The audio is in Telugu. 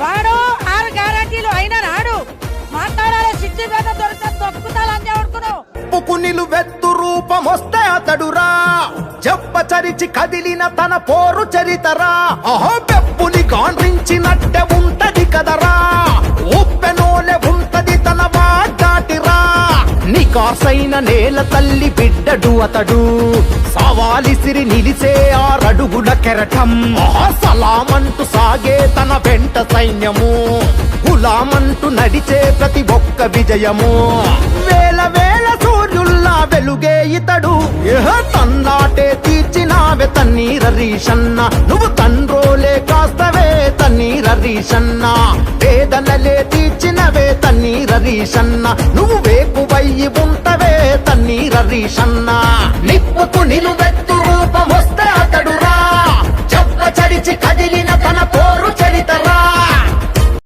వాడు 6 గ్యారంటీలు అయినా రాడు. మాట్లాడాలి సిద్ధివేద దొరికితే తొక్కుతాలని అనుకున్నావు. నిలువెత్తు రూపమొస్తే అతడురా, చెప్పచరిచి కదిలిన తన పోరు చరితరా. అహో పెప్పుని గాండ్రించినట్టే ఉంటది కదరా, ఉప్పెనోలే ఉంటది తన వాటాటిరా. నికాసైన నేల తల్లి బిడ్డడు అతడు, సవాలిసిరి నిలిసే 6 అడుగుల కెరటం. సలామంటూ సాగే తన వెంట సైన్యము, గులామంటూ నడిచే ప్రతి ఒక్క విజయము. వేల వేల సూర్యుల్లా వెలుగే ఇతడు, తన్నాటే తీర్చినావే తన్నీర రీషన్న. నువ్వు తండ్రోలే కాస్తవే తన్నీర రీషన్న, వేదనలే తీర్చినవే తన్నీర రీషన్న. నువ్వు వేకువయ్యి ఉంటవే తన్నీర రీషన్న. నిప్పుకు నిలువెత్తు రూపమొస్తే అతడురా, చెప్ప చడిచి కదిలిన తన పోరు చరితరా.